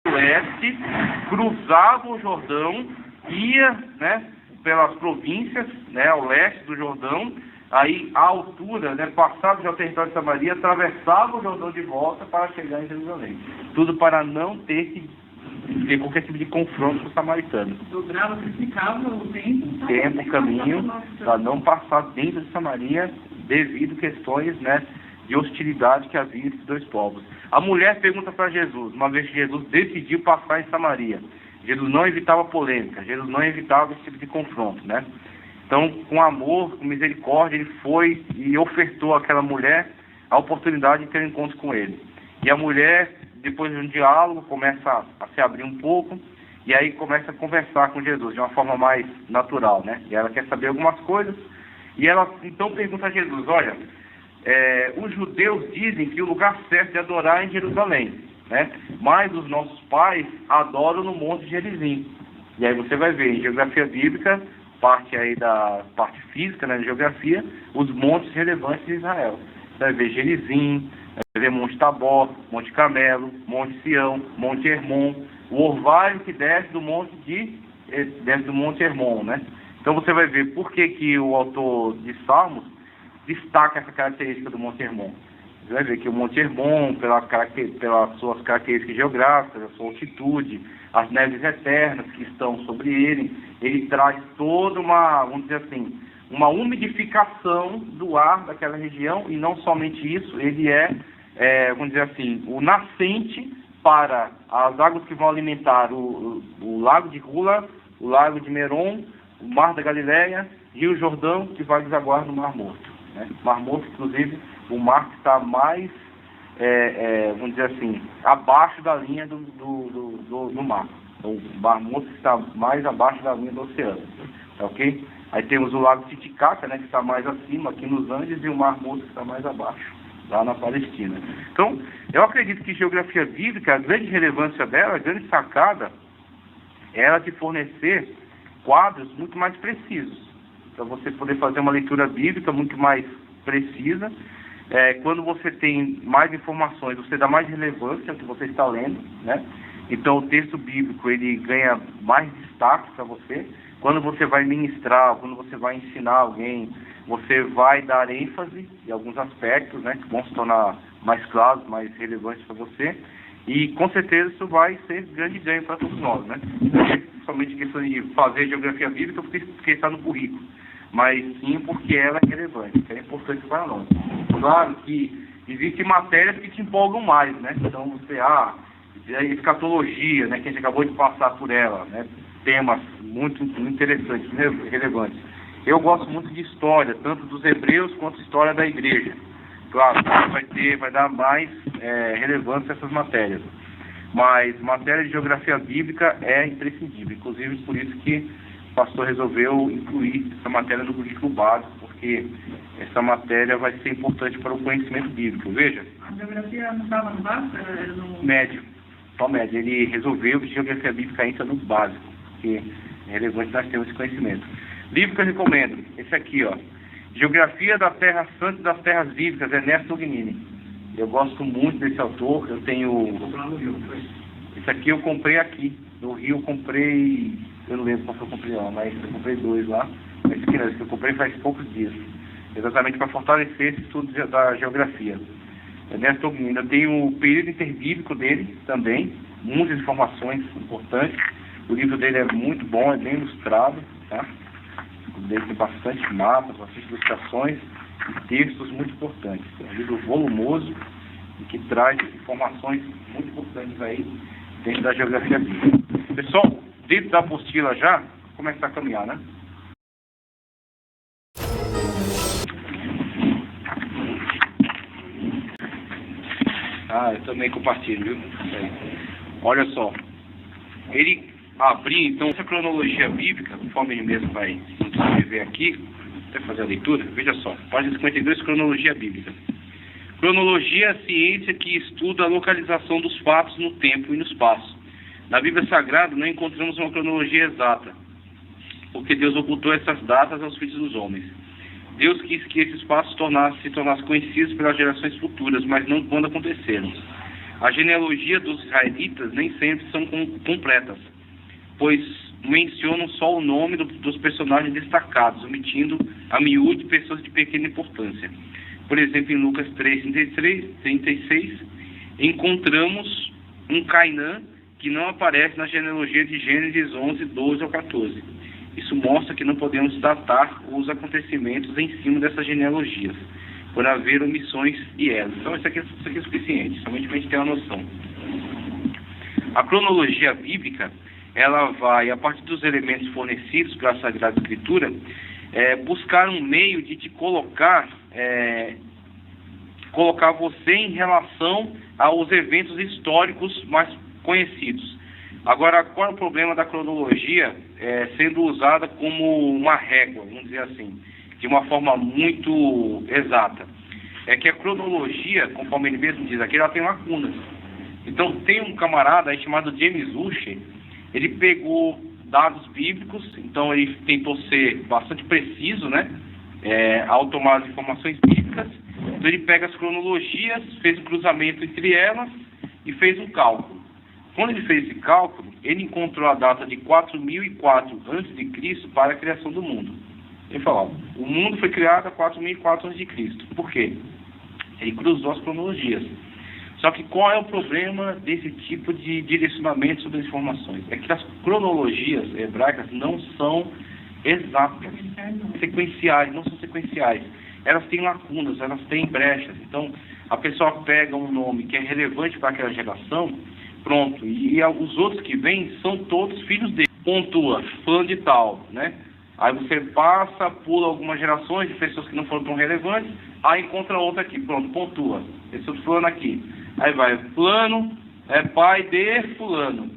leste, cruzava o Jordão, ia, né, pelas províncias, né, ao leste do Jordão, aí a altura, né, passava já o território de Samaria, atravessava o Jordão de volta para chegar em Jerusalém. Tudo para não ter qualquer tipo de confronto com os samaritanos. Dobrava, triplicava o tempo, caminho, para não passar dentro de Samaria, devido a questões, né, de hostilidade que havia entre os dois povos. A mulher pergunta para Jesus, uma vez que Jesus decidiu passar em Samaria. Jesus não evitava polêmica, Jesus não evitava esse tipo de confronto, né? Então, com amor, com misericórdia, ele foi e ofertou àquela mulher a oportunidade de ter um encontro com ele. E a mulher, depois de um diálogo, começa a se abrir um pouco, e aí começa a conversar com Jesus de uma forma mais natural, né? E ela quer saber algumas coisas, e ela então pergunta a Jesus, olha, os judeus dizem que o lugar certo de adorar é em Jerusalém, né? Mas os nossos pais adoram no Monte Gerizim. E aí você vai ver em geografia bíblica, parte aí da parte física, né, de geografia, os montes relevantes de Israel. Você vai ver Gerizim, vai ver Monte Tabor, Monte Carmelo, Monte Sião, Monte Hermon, o orvalho que desce do Monte Hermon, né? Então você vai ver por que o autor de Salmos destaca essa característica do Monte Hermon. Você vai ver que o Monte Hermon, pelas suas características geográficas, a sua altitude, as neves eternas que estão sobre ele traz toda uma, vamos dizer assim, uma umidificação do ar daquela região, e não somente isso, ele vamos dizer assim, o nascente para as águas que vão alimentar o lago de Hula, o lago de Merom, o mar da Galileia, Rio Jordão, que vai desaguar no Mar Morto, né? Mar Morto, inclusive, o mar que está mais, vamos dizer assim, abaixo da linha do mar. Então, o Mar Morto está mais abaixo da linha do oceano, tá ok? Aí temos o Lago Titicaca, né, que está mais acima, aqui nos Andes, e o Mar Morto que está mais abaixo, lá na Palestina. Então, eu acredito que geografia bíblica, a grande relevância dela, a grande sacada, é ela de fornecer quadros muito mais precisos, para você poder fazer uma leitura bíblica muito mais precisa. Quando você tem mais informações, você dá mais relevância ao que você está lendo, né? Então o texto bíblico, ele ganha mais destaque para você. Quando você vai ministrar, quando você vai ensinar alguém, você vai dar ênfase em alguns aspectos, né, que vão se tornar mais claros, mais relevantes para você. E com certeza isso vai ser grande ganho para todos nós, né? Não é somente questão de fazer geografia bíblica porque está no currículo, mas sim porque ela é relevante, que é importante para nós. Claro que existem matérias que te empolgam mais, né? Então você, escatologia, né, que a gente acabou de passar por ela, né? Temas muito interessantes, relevantes. Eu gosto muito de história, tanto dos hebreus quanto história da igreja. Claro, vai dar mais relevância a essas matérias. Mas matéria de geografia bíblica é imprescindível. Inclusive por isso que o pastor resolveu incluir essa matéria no currículo básico, porque essa matéria vai ser importante para o conhecimento bíblico. Veja. A geografia não estava no básico? Era no médio. Só médio. Ele resolveu que geografia bíblica entra no básico, porque é relevante nós termos esse conhecimento. Livro que eu recomendo, esse aqui, ó. Geografia da Terra Santa e das Terras Bíblicas, Ernesto Lugnini. Eu gosto muito desse autor. Eu tenho... Esse aqui eu comprei aqui. No Rio eu comprei... Eu não lembro qual foi eu comprei lá, mas eu comprei 2 lá. Esse aqui não, esse que eu comprei faz poucos dias. Exatamente para fortalecer esse estudo da geografia. Ernesto Lugnini. Eu tenho o período interbíblico dele também. Muitas informações importantes. O livro dele é muito bom, é bem ilustrado, tá? Ele tem bastante mapas, bastante ilustrações e textos muito importantes. É um livro volumoso e que traz informações muito importantes aí dentro da geografia bíblica. Pessoal, dentro da apostila já, vou começar a caminhar, né? Eu também compartilho, viu? Olha só. Ele abrir, então, essa cronologia bíblica, conforme ele mesmo vai escrever aqui, até fazer a leitura, veja só, página 52, cronologia bíblica. Cronologia é a ciência que estuda a localização dos fatos no tempo e no espaço. Na Bíblia Sagrada não encontramos uma cronologia exata, porque Deus ocultou essas datas aos filhos dos homens. Deus quis que esses fatos se tornassem conhecidos pelas gerações futuras, mas não quando aconteceram. A genealogia dos israelitas nem sempre são completas, pois mencionam só o nome dos personagens destacados, omitindo a miúde pessoas de pequena importância. Por exemplo, em Lucas 3:36, encontramos um Cainã que não aparece na genealogia de Gênesis 11:12 ao 14. Isso mostra que não podemos datar os acontecimentos em cima dessas genealogias, por haver omissões e erros. Então isso aqui é suficiente, somente para a gente ter uma noção. A cronologia bíblica, ela vai, a partir dos elementos fornecidos pela Sagrada Escritura, buscar um meio de te colocar você em relação aos eventos históricos mais conhecidos. Agora, qual é o problema da cronologia sendo usada como uma régua, vamos dizer assim, de uma forma muito exata? É que a cronologia, conforme ele mesmo diz aqui, ela tem lacunas. Então, tem um camarada aí chamado James Ussher. Ele pegou dados bíblicos, então ele tentou ser bastante preciso, né, ao tomar as informações bíblicas. Então ele pega as cronologias, fez um cruzamento entre elas e fez um cálculo. Quando ele fez esse cálculo, ele encontrou a data de 4004 a.C. para a criação do mundo. Ele falou, o mundo foi criado a 4004 a.C. Por quê? Ele cruzou as cronologias. Só que qual é o problema desse tipo de direcionamento sobre as informações? É que as cronologias hebraicas não são exatas, sequenciais, não são sequenciais. Elas têm lacunas, elas têm brechas. Então, a pessoa pega um nome que é relevante para aquela geração, pronto, e os outros que vêm são todos filhos dele. Pontua, fulano de tal, né? Aí você passa, pula algumas gerações de pessoas que não foram tão relevantes, aí encontra outra aqui, pronto, pontua. Esse outro fulano aqui. Aí vai, fulano é pai de fulano,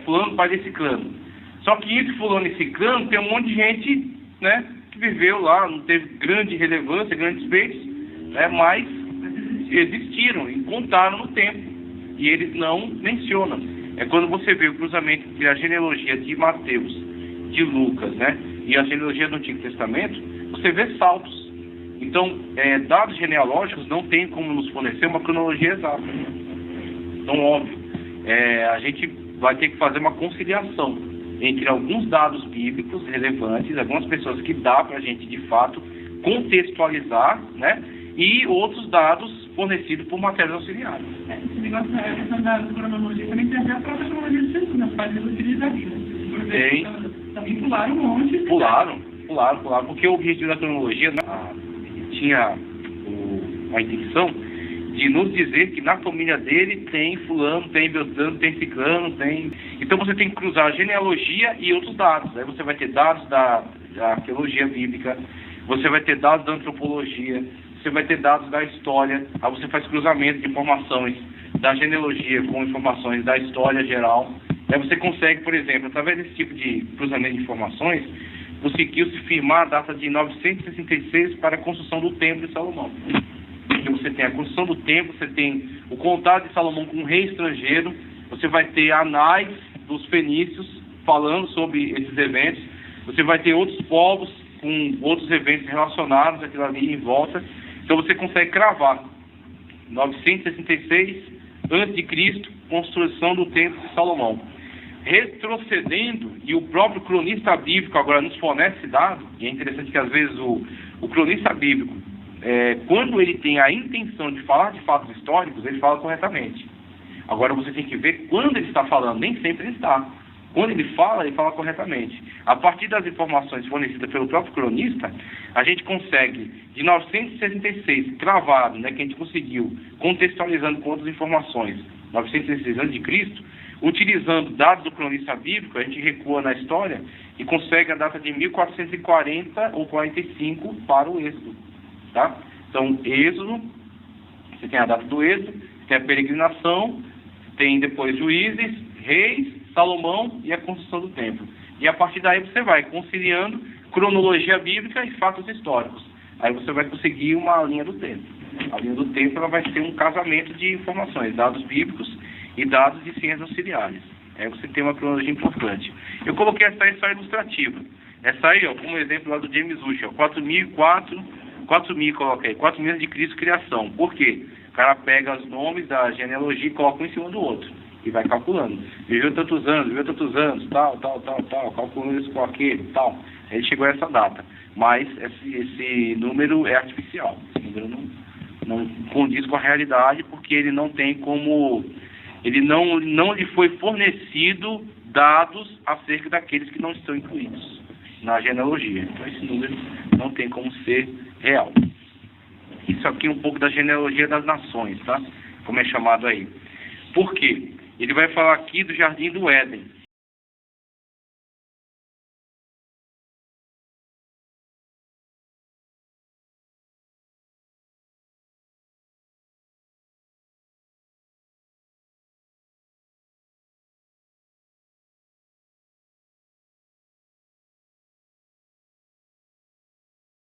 fulano pai de ciclano. Só que entre fulano e ciclano tem um monte de gente, né, que viveu lá, não teve grande relevância, grandes feitos, mas existiram e contaram no tempo. E eles não mencionam. É quando você vê o cruzamento entre a genealogia de Mateus, de Lucas, né, e a genealogia do Antigo Testamento, você vê saltos. Então, dados genealógicos não tem como nos fornecer uma cronologia exata. Então, óbvio, a gente vai ter que fazer uma conciliação entre alguns dados bíblicos relevantes, algumas pessoas que dá para a gente, de fato, contextualizar, né, e outros dados fornecidos por matérias auxiliares. Esse negócio da cronologia também tem a própria cronologia de Jesus, nas páginas utilizadas da Bíblia. Tem. Também pularam um monte. Pularam, porque o objetivo da cronologia tinha a intenção de nos dizer que na família dele tem fulano, tem beltrano, tem ciclano, tem... Então você tem que cruzar a genealogia e outros dados. Aí você vai ter dados da arqueologia bíblica, você vai ter dados da antropologia, você vai ter dados da história, aí você faz cruzamento de informações da genealogia com informações da história geral. Aí você consegue, por exemplo, através desse tipo de cruzamento de informações, conseguiu-se firmar a data de 966 para a construção do Templo de Salomão. Então você tem a construção do templo, você tem o contato de Salomão com um rei estrangeiro, você vai ter anais dos fenícios falando sobre esses eventos, você vai ter outros povos com outros eventos relacionados àquilo ali em volta. Então você consegue cravar 966 a.C., construção do Templo de Salomão. Retrocedendo, e o próprio cronista bíblico agora nos fornece esse dado, e é interessante que às vezes o cronista bíblico, quando ele tem a intenção de falar de fatos históricos, ele fala corretamente. Agora você tem que ver quando ele está falando, nem sempre ele está. Quando ele fala corretamente. A partir das informações fornecidas pelo próprio cronista, a gente consegue, de 966, cravado, né, que a gente conseguiu, contextualizando com outras informações, 966 a.C., utilizando dados do cronista bíblico, a gente recua na história e consegue a data de 1440 ou 45 para o Êxodo. Tá? Então, Êxodo, você tem a data do Êxodo, tem a peregrinação, tem depois Juízes, Reis, Salomão e a construção do templo. E a partir daí você vai conciliando cronologia bíblica e fatos históricos. Aí você vai conseguir uma linha do tempo. A linha do tempo ela vai ser um casamento de informações, dados bíblicos e dados de ciências auxiliares. Aí você tem uma cronologia importante. Eu coloquei essa aí só ilustrativa. Essa aí, ó, como exemplo lá do James Ussher, 4004, 4000 coloquei, 4000 de Cristo criação. Por quê? cara pega os nomes da genealogia e coloca um em cima do outro. E vai calculando. Viveu tantos anos, tal, calculando isso com aquele, tal. Ele chegou a essa data. Mas esse número é artificial. Esse número não condiz com a realidade, porque ele não tem como... Ele não lhe foi fornecido dados acerca daqueles que não estão incluídos na genealogia. Então esse número não tem como ser real. Isso aqui é um pouco da genealogia das nações, tá? Como é chamado aí. Por quê? Ele vai falar aqui do Jardim do Éden.